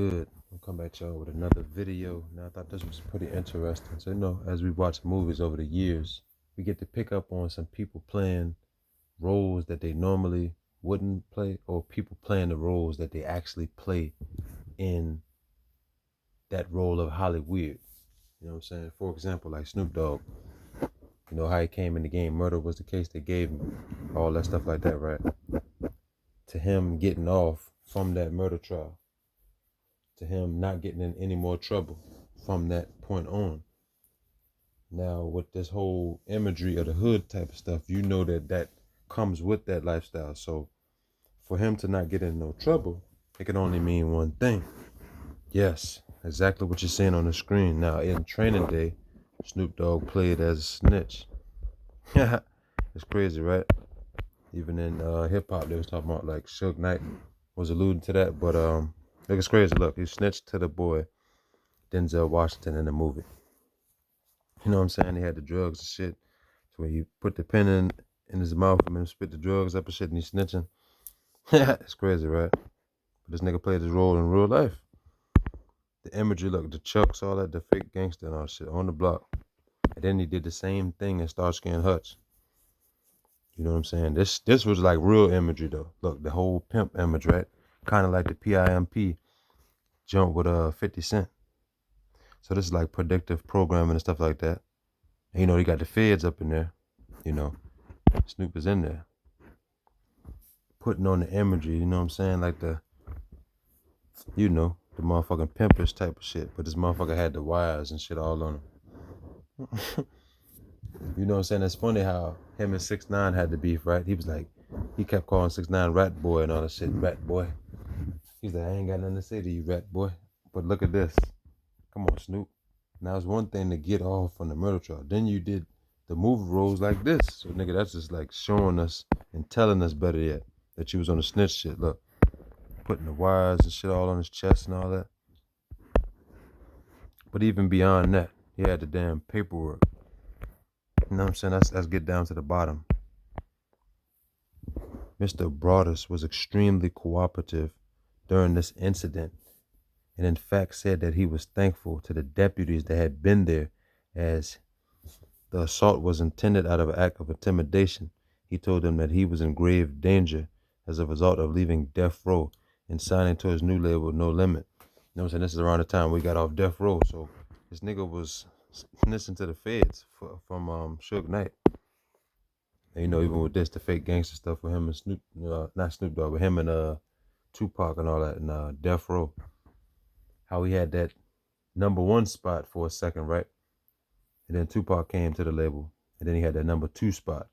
Good. I'll come back to y'all with another video. Now, I thought this was pretty interesting. So, as we watch movies over the years, we get to pick up on some people playing roles that they normally wouldn't play, or people playing the roles that they actually play in that role of Hollywood. You know what I'm saying? For example, like Snoop Dogg. You know how he came in the game. Murder was the case they gave him. All that stuff like that, right? To him getting off from that murder trial. To him not getting in any more trouble from that point on. Now, with this whole imagery of the hood type of stuff, that comes with that lifestyle. So, for him to not get in no trouble, it can only mean one thing. Yes, exactly what you're seeing on the screen. Now, in Training Day, Snoop Dogg played as Snitch. It's crazy, right? Even in hip hop, they was talking about like Suge Knight was alluding to that, but look, it's crazy. Look, he snitched to the boy Denzel Washington in the movie. You know what I'm saying? He had the drugs and shit. So when you put the pen in his mouth and then spit the drugs up and shit and he's snitching. It's crazy, right? But this nigga played his role in real life. The imagery, look, the chucks, all that, the fake gangster and all shit on the block. And then he did the same thing in Starsky and Hutch. You know what I'm saying? This was like real imagery though. Look, the whole pimp image, right? Kind of like the PIMP jump with 50 Cent. So this is like predictive programming and stuff like that. And, you got the feds up in there. Snoop is in there. Putting on the imagery, you know what I'm saying? Like the motherfucking pimpish type of shit. But this motherfucker had the wires and shit all on him. You know what I'm saying? It's funny how him and 6ix9ine had the beef, right? He kept calling 6ix9ine rat boy and all that shit, rat boy. He's like, I ain't got nothing to say to you, rat boy. But look at this. Come on, Snoop. Now it's one thing to get off on the murder trial. Then you did the movie roles like this. So nigga, that's just like showing us and telling us better yet that you was on the snitch shit. Look, putting the wires and shit all on his chest and all that. But even beyond that, he had the damn paperwork. You know what I'm saying? Let's get down to the bottom. Mr. Broadus was extremely cooperative during this incident, and in fact said that he was thankful to the deputies that had been there, as the assault was intended out of an act of intimidation. He told them that he was in grave danger as a result of leaving death row and signing to his new label, No Limit. You know what I'm saying? This is around the time we got off death row, so this nigga was listening to the feds from Suge Knight. And, even with this, the fake gangster stuff with him and Snoop, not Snoop Dogg, but him and Tupac and all that, and Death Row. How he had that #1 spot for a second, right? And then Tupac came to the label, and then he had that #2 spot.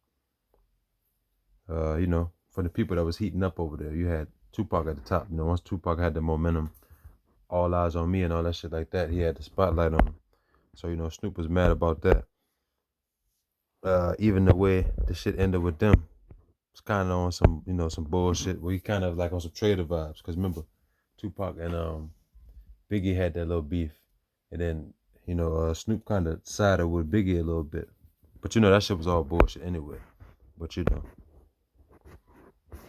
For the people that was heating up over there, you had Tupac at the top. Once Tupac had the momentum, All Eyes on Me and all that shit like that, he had the spotlight on him. So, Snoop was mad about that. Even the way the shit ended with them, it's kind of on some bullshit where he kind of like on some Trader vibes. Cause remember, Tupac and Biggie had that little beef, and then Snoop kind of sided with Biggie a little bit, but that shit was all bullshit anyway. But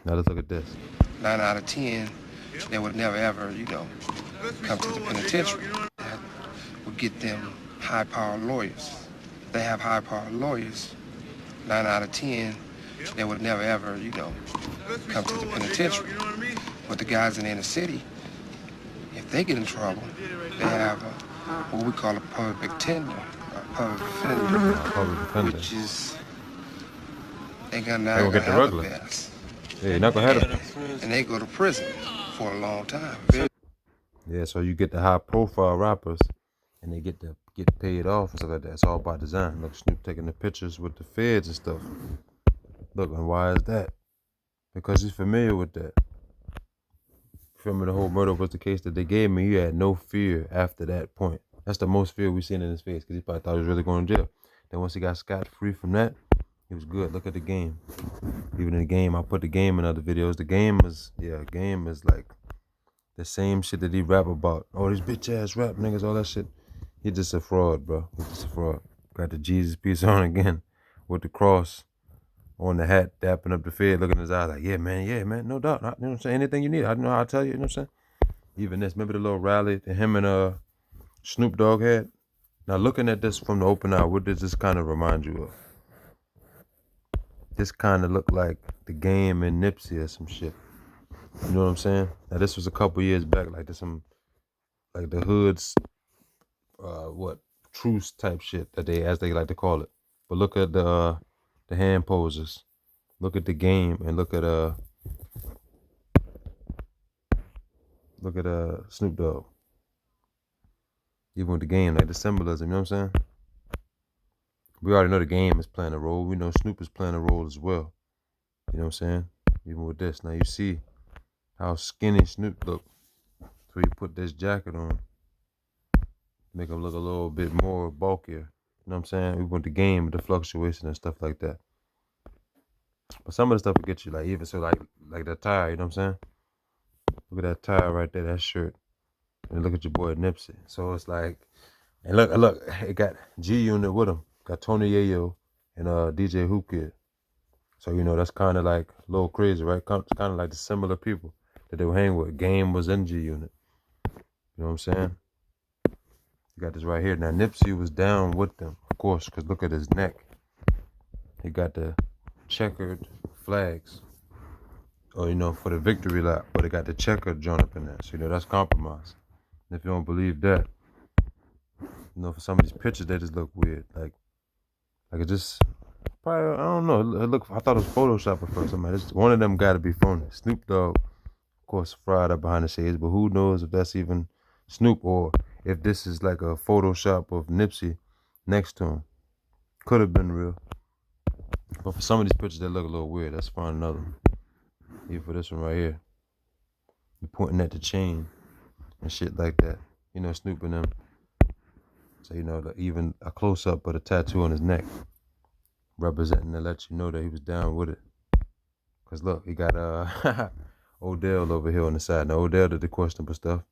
now let's look at this. 9 out of 10, they would never ever, come to the penitentiary. That would get them high-powered lawyers. They have high-powered lawyers. 9 out of 10, they would never ever, come to the penitentiary. But the guys in the inner city, if they get in trouble, they have what we call a public defender, which is they gonna get the regular. Yeah, you're not gonna have it. And they go to prison for a long time. Yeah, so you get the high profile rappers and they get paid off and stuff like that. It's all by design. Look, Snoop taking the pictures with the feds and stuff. Look, and why is that? Because he's familiar with that. From the whole murder was the case that they gave me, he had no fear after that point. That's the most fear we've seen in his face, because he probably thought he was really going to jail. Then once he got scot-free from that, he was good. Look at the game. Even in the game, I put the game in other videos. The game is like the same shit that he rap about. Oh, these bitch ass rap niggas, all that shit. He just a fraud, bro. He's just a fraud. Got the Jesus piece on again with the cross on the hat, dapping up the fed, looking in his eyes like, yeah, man, no doubt. You know what I'm saying? Anything you need, I know I'll tell you, you know what I'm saying? Even this, remember the little rally that him and Snoop Dogg had? Now looking at this from the open eye, what does this kind of remind you of? This kind of looked like The Game and Nipsey or some shit. You know what I'm saying? Now this was a couple years back, like there's some like the hoods, what truce type shit that they, as they like to call it. But look at the hand poses. Look at The Game and look at Snoop Dogg. Even with The Game, like the symbolism, you know what I'm saying? We already know The Game is playing a role. We know Snoop is playing a role as well. You know what I'm saying? Even with this. Now you see how skinny Snoop look. So you put this jacket on, make him look a little bit more bulkier. You know what I'm saying? We went The Game with the fluctuation and stuff like that. But some of the stuff will get you, like even so like that tie, you know what I'm saying? Look at that tie right there, that shirt. And look at your boy Nipsey. So it's like, and look, it got G Unit with him. Got Tony Yayo and DJ Hoop Kid. So you know that's kind of like a little crazy, right? It's kind of like the similar people that they were hanging with. Game was in G Unit. You know what I'm saying? You got this right here. Now Nipsey was down with them, of course, because look at his neck. He got the checkered flags. Or, you know, for the victory lap, but it got the checkered joint up in there. So, you know, that's compromise. And if you don't believe that, you know, for some of these pictures, they just look weird. Like it just, probably, I don't know. I thought it was Photoshop at first. I'm like, one of them got to be phony. Snoop Dogg, of course, fried up behind the shades, but who knows if that's even Snoop or if this is like a Photoshop of Nipsey next to him. Could have been real. But for some of these pictures, they look a little weird. Let's find another one. Even for this one right here. You're pointing at the chain and shit like that. You know, Snoop and them. So, you know, even a close-up of a tattoo on his neck. Representing to let you know that he was down with it. Because look, he got Odell over here on the side. Now, Odell did the questionable stuff.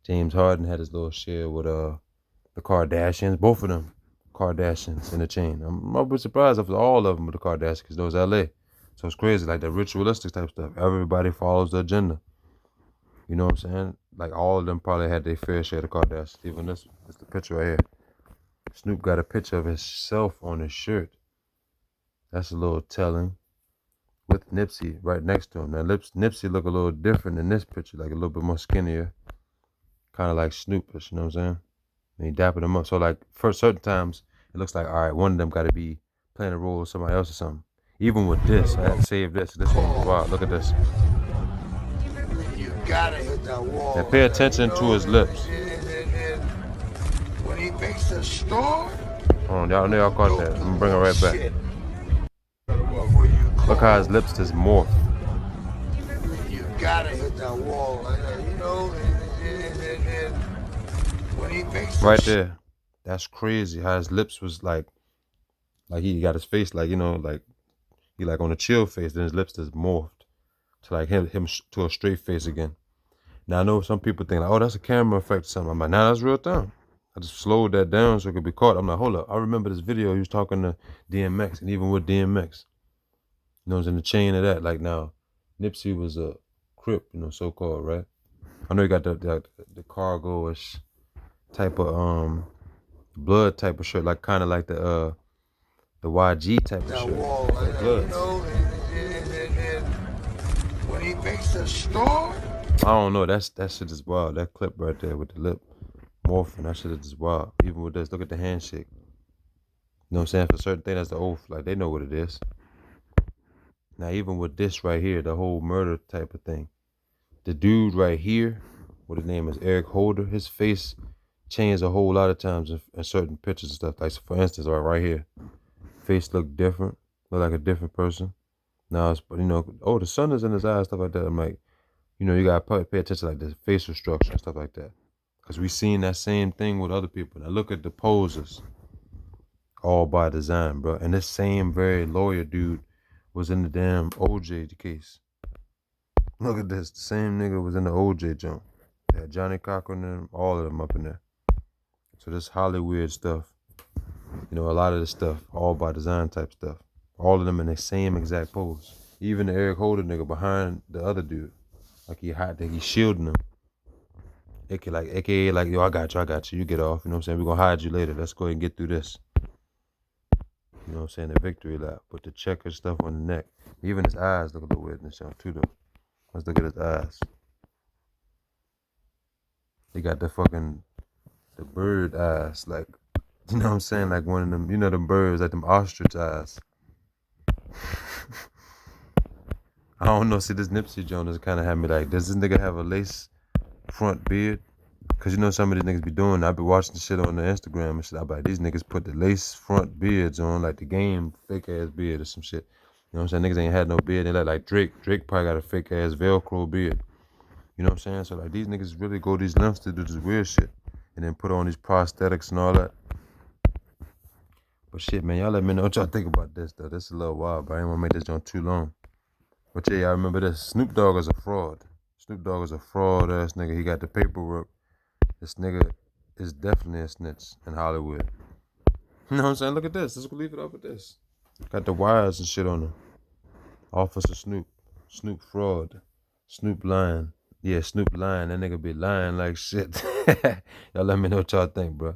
James Harden had his little share with the Kardashians. Both of them Kardashians in the chain. I'm a bit surprised if all of them were the Kardashians because those LA. So it's crazy, like the ritualistic type stuff. Everybody follows the agenda. You know what I'm saying? Like all of them probably had their fair share of the Kardashians. Even this is the picture right here. Snoop got a picture of himself on his shirt. That's a little telling. With Nipsey right next to him. Now Nipsey look a little different in this picture, like a little bit more skinnier. Kind of like Snoopish, you know what I'm saying? And he dapping him up. So like for certain times, it looks like, all right, one of them got to be playing a role with somebody else or something. Even with this, I had to save this. This one was wild. Look at this. You gotta hit that wall. Now pay attention to his lips. And when he makes a storm, Hold on, y'all know y'all caught that. I'm gonna bring it right back. shit. Look how his lips just morph. You gotta hit that wall, you know. And when he makes Right there. That's crazy. How his lips was like he got his face like, you know, like he like on a chill face, then his lips just morphed to like him to a straight face again. Now I know some people think like, oh, that's a camera effect or something. I'm like, nah, that's real time. I just slowed that down so it could be caught. I'm like, hold up. I remember this video he was talking to DMX, and even with DMX, you know, it was in the chain of that. Like now, Nipsey was a Crip, you know, so called, right? I know he got the cargo-ish type of blood type of shirt, like kind of like the YG type of that shirt. wall, Bloods. you know. And when he makes a storm, I don't know. That shit is wild. That clip right there with the lip morphing, that shit is just wild. Even with this, look at the handshake. You know what I'm saying? For certain things, that's the oath. Like they know what it is. Now, even with this right here, the whole murder type of thing. The dude right here, what his name is, Eric Holder, his face changed a whole lot of times in certain pictures and stuff. Like for instance, right here, face look different, look like a different person. Now it's, you know, oh, the sun is in his eyes, stuff like that. I'm like, you know, you gotta pay attention like the facial structure and stuff like that. Because we seen that same thing with other people. Now look at the poses. All by design, bro. And this same very lawyer dude was in the damn OJ case. Look at this. The same nigga was in the OJ joint. Yeah, Johnny Cochran and all of them up in there. So this Hollywood stuff, you know, a lot of this stuff, all by design type stuff. All of them in the same exact pose. Even the Eric Holder nigga behind the other dude. Like he hot, that he's shielding him. AKA like, yo, I got you. You get off. You know what I'm saying? We're gonna hide you later. Let's go ahead and get through this. You know what I'm saying? The victory lap. With the checker stuff on the neck. Even his eyes look a little weird in the show too though. Let's look at his eyes. He got the bird eyes, like, you know what I'm saying? Like one of them, you know, them birds, like them ostrich eyes. I don't know. See, this Nipsey Jonas kind of had me like, does this nigga have a lace front beard? Cause you know some of these niggas be doing. I be watching the shit on the Instagram and shit. I be like, these niggas put the lace front beards on, like the game fake ass beard or some shit. You know what I'm saying? Niggas ain't had no beard. They like Drake. Drake probably got a fake ass Velcro beard. You know what I'm saying? So like these niggas really go these lengths to do this weird shit, and then put on these prosthetics and all that. But shit, man, y'all let me know what y'all think about this though. This is a little wild, but I ain't wanna make this joint too long. But yeah, y'all remember this. Snoop Dogg is a fraud. Snoop Dogg is a fraud ass nigga. He got the paperwork. This nigga is definitely a snitch in Hollywood. You know what I'm saying? Look at this. Let's leave it up with this. Got the wires and shit on him. Officer Snoop. Snoop fraud. Snoop lying. Yeah, Snoop lying. That nigga be lying like shit. Y'all let me know what y'all think, bro.